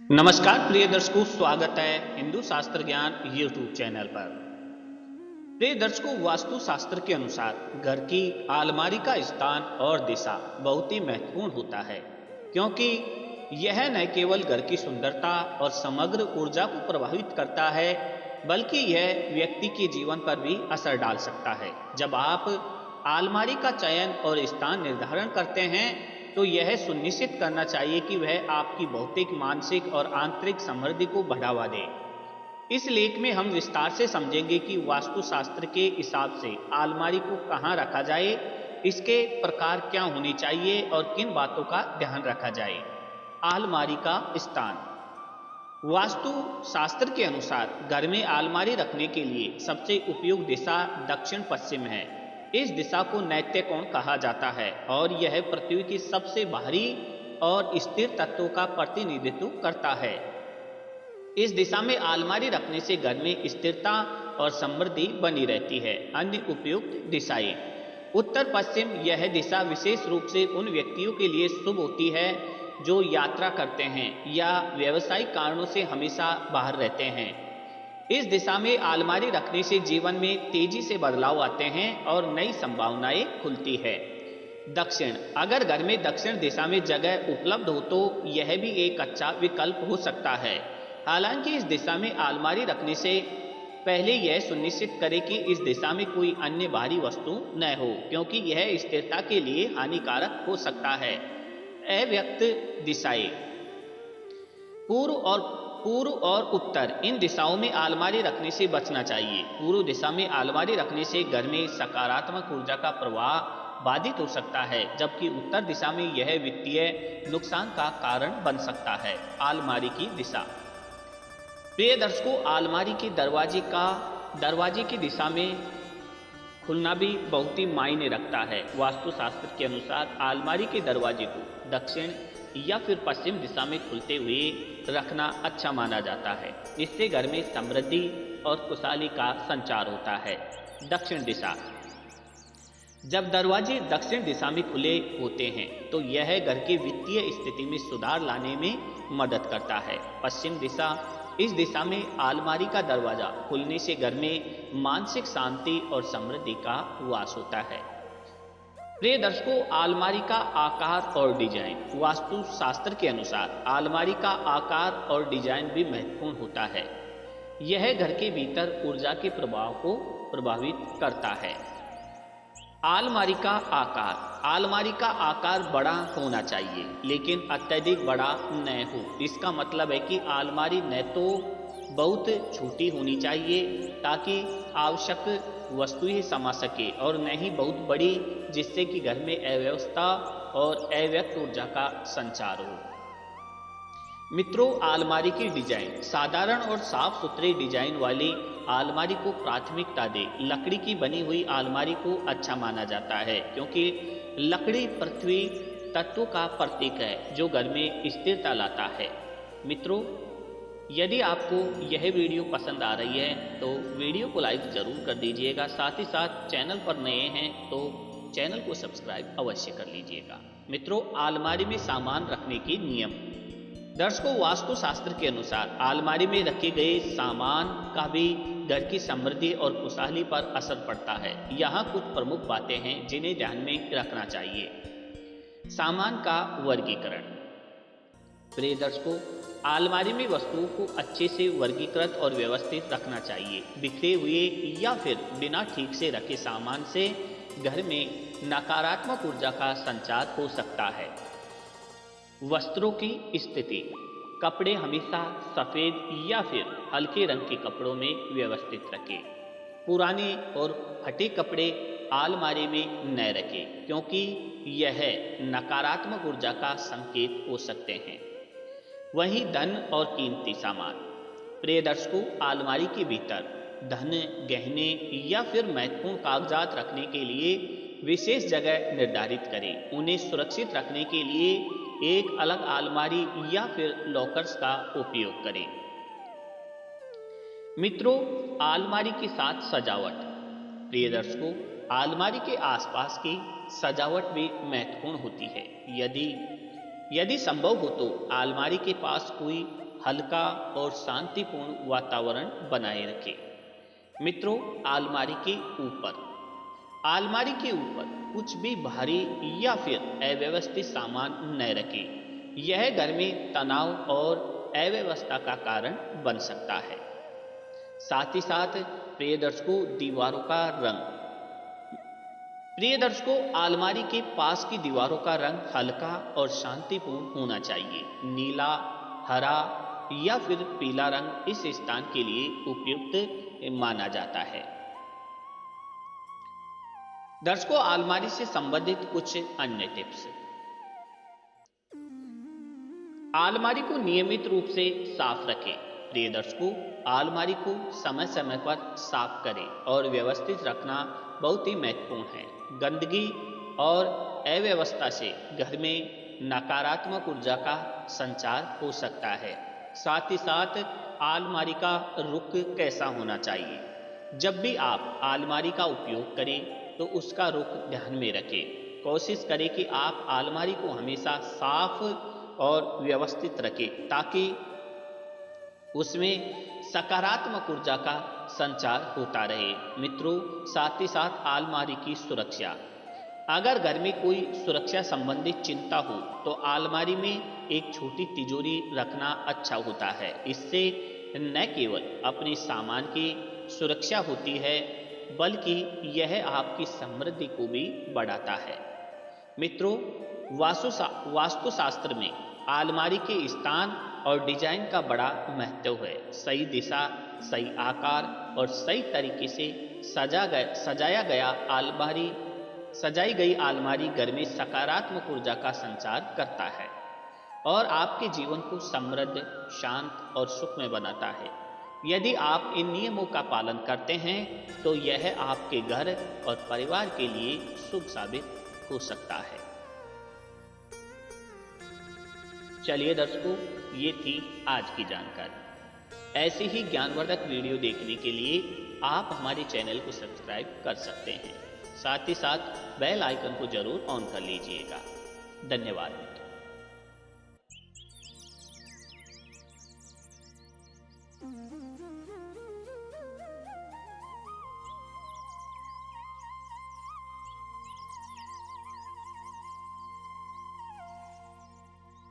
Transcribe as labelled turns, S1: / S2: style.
S1: नमस्कार प्रिय दर्शकों, स्वागत है हिंदू शास्त्र ज्ञान यूट्यूब चैनल पर। प्रिय दर्शकों, वास्तु शास्त्र के अनुसार घर की अलमारी का स्थान और दिशा बहुत ही महत्वपूर्ण होता है, क्योंकि यह न केवल घर की सुंदरता और समग्र ऊर्जा को प्रभावित करता है, बल्कि यह व्यक्ति के जीवन पर भी असर डाल सकता है। जब आप अलमारी का चयन और स्थान निर्धारण करते हैं, तो यह सुनिश्चित करना चाहिए कि वह आपकी भौतिक, मानसिक और आंतरिक समृद्धि को बढ़ावा दे। इस लेख में हम विस्तार से समझेंगे कि वास्तुशास्त्र के हिसाब से अलमारी को कहाँ रखा जाए, इसके प्रकार क्या होने चाहिए और किन बातों का ध्यान रखा जाए। अलमारी का स्थान। वास्तु शास्त्र के अनुसार घर में अलमारी रखने के लिए सबसे उपयुक्त दिशा दक्षिण पश्चिम है। इस दिशा को नैत्य कोण कहा जाता है और यह पृथ्वी की सबसे बाहरी और स्थिर तत्वों का प्रतिनिधित्व करता है। इस दिशा में अलमारी रखने से घर में स्थिरता और समृद्धि बनी रहती है। अन्य उपयुक्त दिशाएं। उत्तर पश्चिम। यह दिशा विशेष रूप से उन व्यक्तियों के लिए शुभ होती है जो यात्रा करते हैं या व्यावसायिक कारणों से हमेशा बाहर रहते हैं। इस दिशा में अलमारी रखने से जीवन में तेजी से बदलाव आते हैं और नई संभावनाएं खुलती है। दक्षिण। अगर घर में दक्षिण दिशा में जगह उपलब्ध हो तो यह भी एक अच्छा विकल्प हो सकता है। हालांकि इस दिशा में अलमारी रखने से पहले यह सुनिश्चित करें कि इस दिशा में कोई अन्य बाहरी वस्तु न हो, क्योंकि यह स्थिरता के लिए हानिकारक हो सकता है। अव्यक्त दिशाएं। पूर्व और उत्तर। इन दिशाओं में अलमारी रखने से बचना चाहिए। पूर्व दिशा में अलमारी रखने से घर में सकारात्मक ऊर्जा का प्रवाह बाधित हो सकता है, जबकि उत्तर दिशा में यह वित्तीय नुकसान का कारण बन सकता है। अलमारी की दिशा। प्रिय दर्शकों, अलमारी के दरवाजे की दिशा में खुलना भी बहुत ही मायने रखता है। वास्तुशास्त्र के अनुसार अलमारी के दरवाजे को दक्षिण या फिर पश्चिम दिशा में खुलते हुए रखना अच्छा माना जाता है। इससे घर में समृद्धि और खुशहाली का संचार होता है। दक्षिण दिशा। जब दरवाजे दक्षिण दिशा में खुले होते हैं तो यह घर की वित्तीय स्थिति में सुधार लाने में मदद करता है। पश्चिम दिशा। इस दिशा में अलमारी का दरवाजा खुलने से घर में मानसिक शांति और समृद्धि का वास होता है। प्रिय दर्शकों, अलमारी का आकार और डिजाइन। वास्तु शास्त्र के अनुसार अलमारी का आकार और डिजाइन भी महत्वपूर्ण होता है। यह घर के भीतर ऊर्जा के प्रभाव को प्रभावित करता है। अलमारी का आकार। अलमारी का आकार बड़ा होना चाहिए, लेकिन अत्यधिक बड़ा न हो। इसका मतलब है कि अलमारी न तो बहुत छोटी होनी चाहिए ताकि आवश्यक वस्तुएं समा सके, और न ही बहुत बड़ी जिससे कि घर में अव्यवस्था और अव्यक्त ऊर्जा का संचार हो। मित्रों, अलमारी की डिजाइन। साधारण और साफ सुथरे डिजाइन वाली अलमारी को प्राथमिकता दें। लकड़ी की बनी हुई अलमारी को अच्छा माना जाता है, क्योंकि लकड़ी पृथ्वी तत्व का प्रतीक है जो घर में स्थिरता लाता है। मित्रों, यदि आपको यह वीडियो पसंद आ रही है तो वीडियो को लाइक जरूर कर दीजिएगा। साथ ही साथ चैनल पर नए हैं तो चैनल को सब्सक्राइब अवश्य कर लीजिएगा। मित्रों, अलमारी में सामान रखने के नियम। दर्शकों, वास्तुशास्त्र के अनुसार अलमारी में रखे गए सामान का भी घर की समृद्धि और खुशहाली पर असर पड़ता है। यहाँ कुछ प्रमुख बातें हैं जिन्हें ध्यान में रखना चाहिए। सामान का वर्गीकरण। प्रिय दर्शकों, अलमारी में वस्तुओं को अच्छे से वर्गीकृत और व्यवस्थित रखना चाहिए। बिखरे हुए या फिर बिना ठीक से रखे सामान से घर में नकारात्मक ऊर्जा का संचार हो सकता है। वस्त्रों की स्थिति। कपड़े हमेशा सफेद या फिर हल्के रंग के कपड़ों में व्यवस्थित रखें। पुराने और फटे कपड़े अलमारी में न रखें, क्योंकि यह नकारात्मक ऊर्जा का संकेत हो सकते हैं। वहीं धन और कीमती सामान। प्रिय दर्शकों, अलमारी के भीतर धन, गहने या फिर महत्वपूर्ण कागजात रखने के लिए विशेष जगह निर्धारित करें। उन्हें सुरक्षित रखने के लिए एक अलग अलमारी या फिर लॉकर्स का उपयोग करें। मित्रों, अलमारी के साथ सजावट। प्रिय दर्शकों, अलमारी के आसपास की सजावट भी महत्वपूर्ण होती है। यदि संभव हो तो अलमारी के पास कोई हल्का और शांतिपूर्ण वातावरण बनाए रखें। मित्रों, अलमारी के ऊपर कुछ भी भारी या फिर अव्यवस्थित सामान न रखें। यह घर में तनाव और अव्यवस्था का कारण बन सकता है। साथ ही साथ प्रिय दर्शकों, अलमारी के पास की दीवारों का रंग हल्का और शांतिपूर्ण होना चाहिए। नीला, हरा या फिर पीला रंग इस स्थान के लिए उपयुक्त माना जाता है। दर्शकों, अलमारी से संबंधित कुछ अन्य टिप्स। अलमारी को नियमित रूप से साफ रखें। प्रिय दर्शकों, अलमारी को समय समय पर साफ करें और व्यवस्थित रखना बहुत ही महत्वपूर्ण है। गंदगी और अव्यवस्था से घर में नकारात्मक ऊर्जा का संचार हो सकता है। साथ ही साथ अलमारी का रुख कैसा होना चाहिए। जब भी आप अलमारी का उपयोग करें तो उसका रुख ध्यान में रखें। कोशिश करें कि आप अलमारी को हमेशा साफ और व्यवस्थित रखें ताकि उसमें सकारात्मक ऊर्जा का संचार होता रहे। मित्रों, साथ ही साथ अलमारी की सुरक्षा। अगर घर में कोई सुरक्षा संबंधित चिंता हो तो अलमारी में एक छोटी तिजोरी रखना अच्छा होता है। इससे न केवल अपने सामान की सुरक्षा होती है बल्कि यह आपकी समृद्धि को भी बढ़ाता है। मित्रों, वास्तुशास्त्र में अलमारी के स्थान और डिजाइन का बड़ा महत्व है। सही दिशा, सही आकार और सही तरीके से सजाई गई अलमारी घर में सकारात्मक ऊर्जा का संचार करता है और आपके जीवन को समृद्ध, शांत और सुखमय बनाता है। यदि आप इन नियमों का पालन करते हैं तो यह आपके घर और परिवार के लिए शुभ साबित हो सकता है। चलिए दर्शकों, ये थी आज की जानकारी। ऐसी ही ज्ञानवर्धक वीडियो देखने के लिए आप हमारे चैनल को सब्सक्राइब कर सकते हैं। साथ ही साथ बेल आइकन को जरूर ऑन कर लीजिएगा। धन्यवाद।